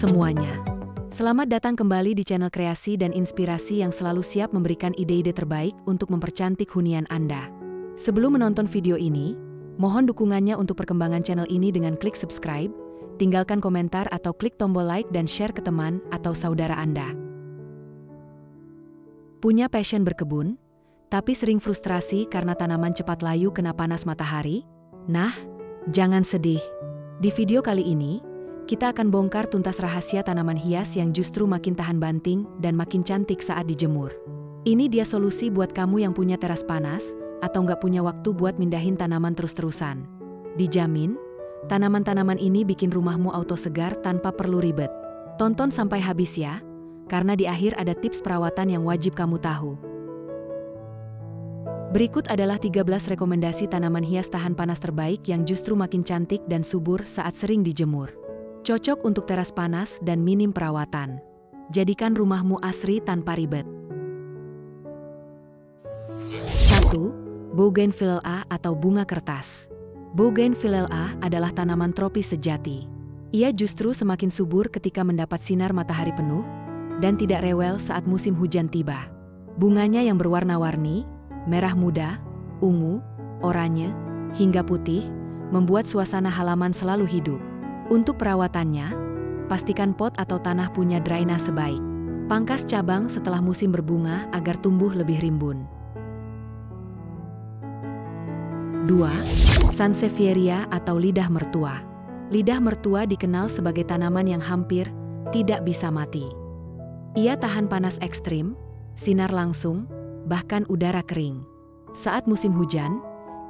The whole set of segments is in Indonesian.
semuanya. Selamat datang kembali di channel kreasi dan inspirasi yang selalu siap memberikan ide-ide terbaik untuk mempercantik hunian Anda. Sebelum menonton video ini, mohon dukungannya untuk perkembangan channel ini dengan klik subscribe, tinggalkan komentar atau klik tombol like dan share ke teman atau saudara Anda. Punya passion berkebun, tapi sering frustrasi karena tanaman cepat layu kena panas matahari? Nah, jangan sedih. Di video kali ini, kita akan bongkar tuntas rahasia tanaman hias yang justru makin tahan banting dan makin cantik saat dijemur. Ini dia solusi buat kamu yang punya teras panas atau nggak punya waktu buat mindahin tanaman terus-terusan. Dijamin, tanaman-tanaman ini bikin rumahmu auto segar tanpa perlu ribet. Tonton sampai habis ya, karena di akhir ada tips perawatan yang wajib kamu tahu. Berikut adalah 13 rekomendasi tanaman hias tahan panas terbaik yang justru makin cantik dan subur saat sering dijemur. Cocok untuk teras panas dan minim perawatan. Jadikan rumahmu asri tanpa ribet. 1. Bougainvillea atau bunga kertas. Bougainvillea adalah tanaman tropis sejati. Ia justru semakin subur ketika mendapat sinar matahari penuh dan tidak rewel saat musim hujan tiba. Bunganya yang berwarna-warni, merah muda, ungu, oranye, hingga putih, membuat suasana halaman selalu hidup. Untuk perawatannya, pastikan pot atau tanah punya drainase baik. Pangkas cabang setelah musim berbunga agar tumbuh lebih rimbun. 2. Sansevieria atau lidah mertua. Lidah mertua dikenal sebagai tanaman yang hampir tidak bisa mati. Ia tahan panas ekstrim, sinar langsung, bahkan udara kering. Saat musim hujan,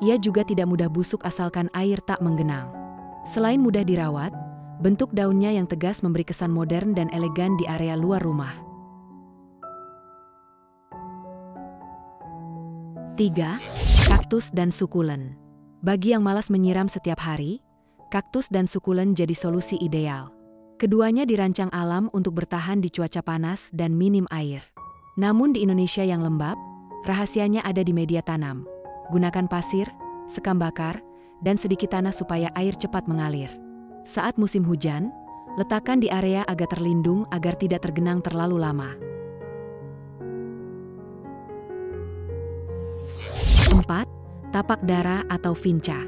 ia juga tidak mudah busuk asalkan air tak menggenang. Selain mudah dirawat, bentuk daunnya yang tegas memberi kesan modern dan elegan di area luar rumah. 3. Kaktus dan sukulen. Bagi yang malas menyiram setiap hari, kaktus dan sukulen jadi solusi ideal. Keduanya dirancang alam untuk bertahan di cuaca panas dan minim air. Namun di Indonesia yang lembab, rahasianya ada di media tanam. Gunakan pasir, sekam bakar, dan sedikit tanah supaya air cepat mengalir. Saat musim hujan, letakkan di area agak terlindung agar tidak tergenang terlalu lama. 4. Tapak dara atau vinca.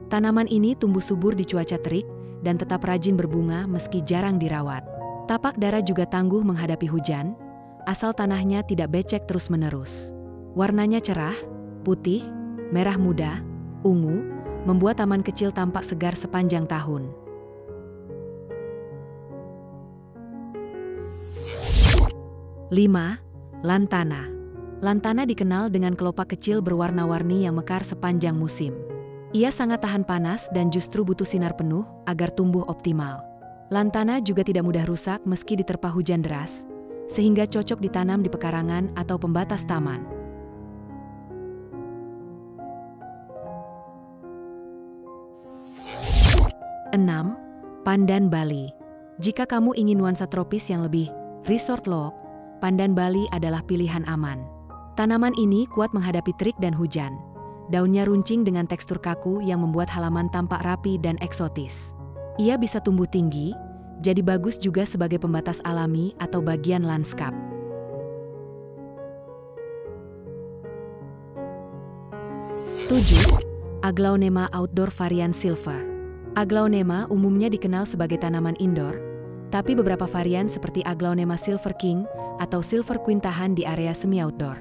Tanaman ini tumbuh subur di cuaca terik dan tetap rajin berbunga meski jarang dirawat. Tapak dara juga tangguh menghadapi hujan, asal tanahnya tidak becek terus-menerus. Warnanya cerah, putih, merah muda, ungu, membuat taman kecil tampak segar sepanjang tahun. 5. Lantana. Lantana dikenal dengan kelopak kecil berwarna-warni yang mekar sepanjang musim. Ia sangat tahan panas dan justru butuh sinar penuh agar tumbuh optimal. Lantana juga tidak mudah rusak meski diterpa hujan deras, sehingga cocok ditanam di pekarangan atau pembatas taman. 6. Pandan Bali. Jika kamu ingin nuansa tropis yang lebih resort look, pandan Bali adalah pilihan aman. Tanaman ini kuat menghadapi terik dan hujan. Daunnya runcing dengan tekstur kaku yang membuat halaman tampak rapi dan eksotis. Ia bisa tumbuh tinggi, jadi bagus juga sebagai pembatas alami atau bagian lanskap. 7. Aglaonema outdoor varian silver. Aglaonema umumnya dikenal sebagai tanaman indoor, tapi beberapa varian seperti Aglaonema silver king atau silver queen tahan di area semi-outdoor.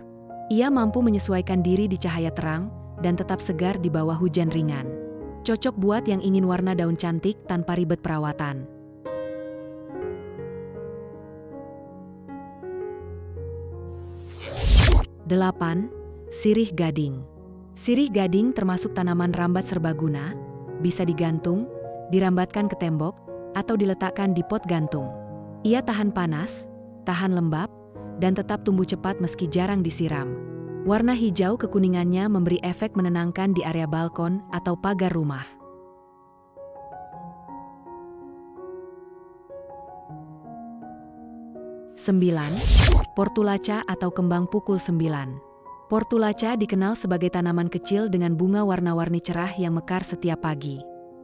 Ia mampu menyesuaikan diri di cahaya terang dan tetap segar di bawah hujan ringan. Cocok buat yang ingin warna daun cantik tanpa ribet perawatan. 8. Sirih gading. Sirih gading termasuk tanaman rambat serbaguna, bisa digantung, dirambatkan ke tembok, atau diletakkan di pot gantung. Ia tahan panas, tahan lembab, dan tetap tumbuh cepat meski jarang disiram. Warna hijau kekuningannya memberi efek menenangkan di area balkon atau pagar rumah. 9. Portulaca atau kembang pukul 9. Portulaca dikenal sebagai tanaman kecil dengan bunga warna-warni cerah yang mekar setiap pagi.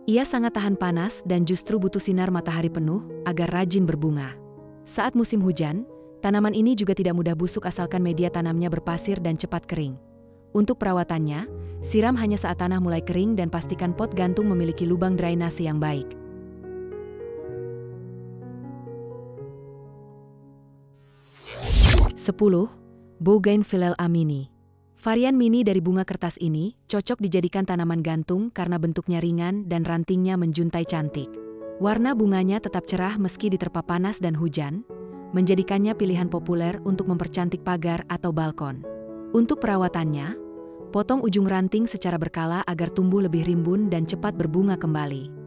Ia sangat tahan panas dan justru butuh sinar matahari penuh agar rajin berbunga. Saat musim hujan, tanaman ini juga tidak mudah busuk asalkan media tanamnya berpasir dan cepat kering. Untuk perawatannya, siram hanya saat tanah mulai kering dan pastikan pot gantung memiliki lubang drainase yang baik. 10. Bougainvillea mini. Varian mini dari bunga kertas ini cocok dijadikan tanaman gantung karena bentuknya ringan dan rantingnya menjuntai cantik. Warna bunganya tetap cerah meski diterpa panas dan hujan, menjadikannya pilihan populer untuk mempercantik pagar atau balkon. Untuk perawatannya, potong ujung ranting secara berkala agar tumbuh lebih rimbun dan cepat berbunga kembali.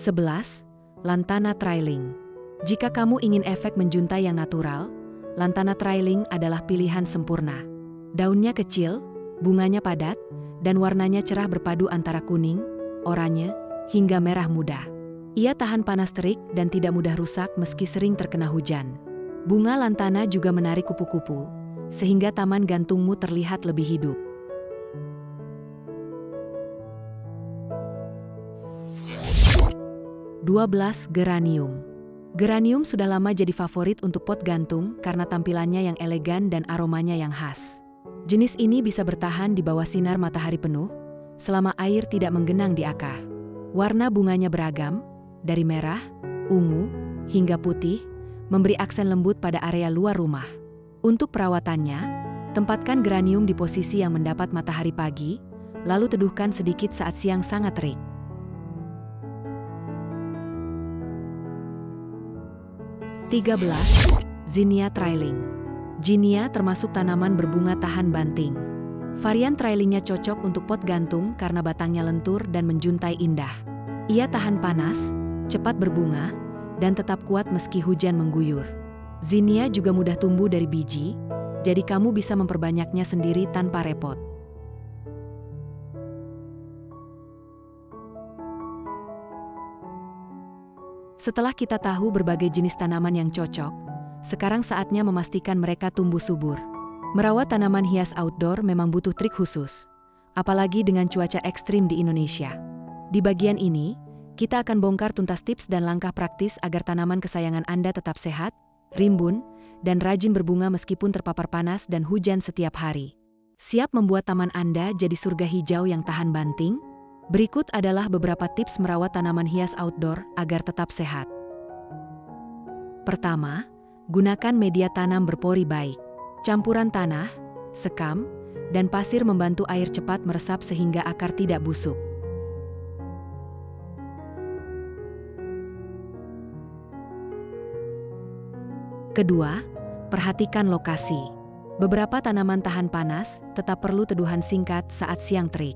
11. Lantana trailing. Jika kamu ingin efek menjuntai yang natural, lantana trailing adalah pilihan sempurna. Daunnya kecil, bunganya padat, dan warnanya cerah berpadu antara kuning, oranye, hingga merah muda. Ia tahan panas terik dan tidak mudah rusak meski sering terkena hujan. Bunga lantana juga menarik kupu-kupu, sehingga taman gantungmu terlihat lebih hidup. 12. Geranium. Geranium sudah lama jadi favorit untuk pot gantung karena tampilannya yang elegan dan aromanya yang khas. Jenis ini bisa bertahan di bawah sinar matahari penuh, selama air tidak menggenang di akar. Warna bunganya beragam, dari merah, ungu, hingga putih, memberi aksen lembut pada area luar rumah. Untuk perawatannya, tempatkan geranium di posisi yang mendapat matahari pagi, lalu teduhkan sedikit saat siang sangat terik. 13. Zinnia trailing. Zinnia termasuk tanaman berbunga tahan banting. Varian trailingnya cocok untuk pot gantung karena batangnya lentur dan menjuntai indah. Ia tahan panas, cepat berbunga, dan tetap kuat meski hujan mengguyur. Zinnia juga mudah tumbuh dari biji, jadi kamu bisa memperbanyaknya sendiri tanpa repot. Setelah kita tahu berbagai jenis tanaman yang cocok, sekarang saatnya memastikan mereka tumbuh subur. Merawat tanaman hias outdoor memang butuh trik khusus, apalagi dengan cuaca ekstrim di Indonesia. Di bagian ini, kita akan bongkar tuntas tips dan langkah praktis agar tanaman kesayangan Anda tetap sehat, rimbun, dan rajin berbunga meskipun terpapar panas dan hujan setiap hari. Siap membuat taman Anda jadi surga hijau yang tahan banting? Berikut adalah beberapa tips merawat tanaman hias outdoor agar tetap sehat. Pertama, gunakan media tanam berpori baik. Campuran tanah, sekam, dan pasir membantu air cepat meresap sehingga akar tidak busuk. Kedua, perhatikan lokasi. Beberapa tanaman tahan panas tetap perlu teduhan singkat saat siang terik.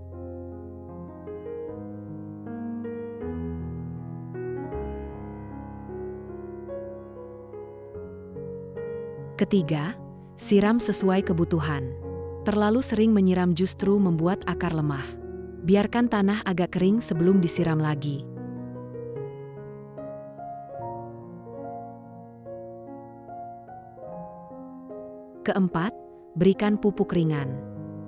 Ketiga, siram sesuai kebutuhan. Terlalu sering menyiram justru membuat akar lemah. Biarkan tanah agak kering sebelum disiram lagi. Keempat, berikan pupuk ringan.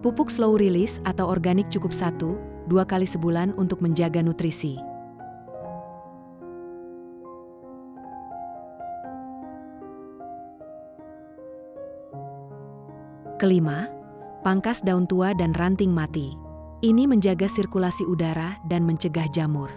Pupuk slow release atau organik cukup 1-2 kali sebulan untuk menjaga nutrisi. Kelima, pangkas daun tua dan ranting mati. Ini menjaga sirkulasi udara dan mencegah jamur.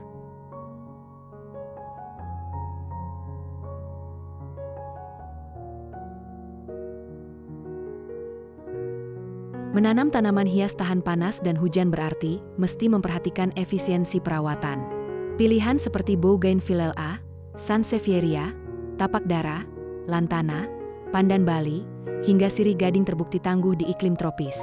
Menanam tanaman hias tahan panas dan hujan berarti mesti memperhatikan efisiensi perawatan. Pilihan seperti Bougainvillea, Sansevieria, tapak dara, lantana, pandan Bali, hingga sirih gading terbukti tangguh di iklim tropis.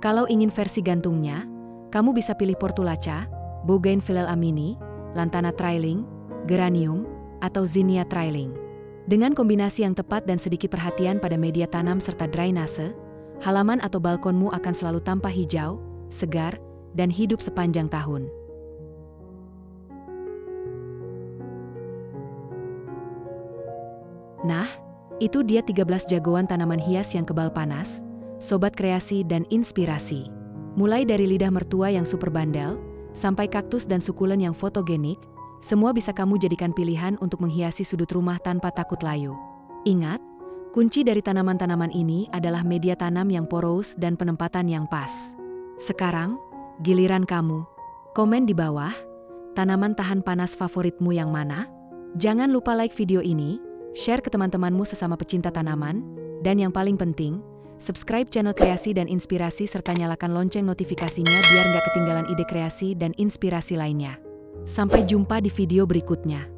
Kalau ingin versi gantungnya, kamu bisa pilih Portulaca, Bougainvillea mini, lantana trailing, geranium, atau zinnia trailing. Dengan kombinasi yang tepat dan sedikit perhatian pada media tanam serta drainase, halaman atau balkonmu akan selalu tampak hijau, segar, dan hidup sepanjang tahun. Nah, itu dia 13 jagoan tanaman hias yang kebal panas, sobat kreasi dan inspirasi. Mulai dari lidah mertua yang super bandel, sampai kaktus dan sukulen yang fotogenik, semua bisa kamu jadikan pilihan untuk menghiasi sudut rumah tanpa takut layu. Ingat, kunci dari tanaman-tanaman ini adalah media tanam yang poros dan penempatan yang pas. Sekarang, giliran kamu. Komen di bawah, tanaman tahan panas favoritmu yang mana? Jangan lupa like video ini, share ke teman-temanmu sesama pecinta tanaman, dan yang paling penting, subscribe channel Kreasi dan Inspirasi serta nyalakan lonceng notifikasinya biar nggak ketinggalan ide kreasi dan inspirasi lainnya. Sampai jumpa di video berikutnya.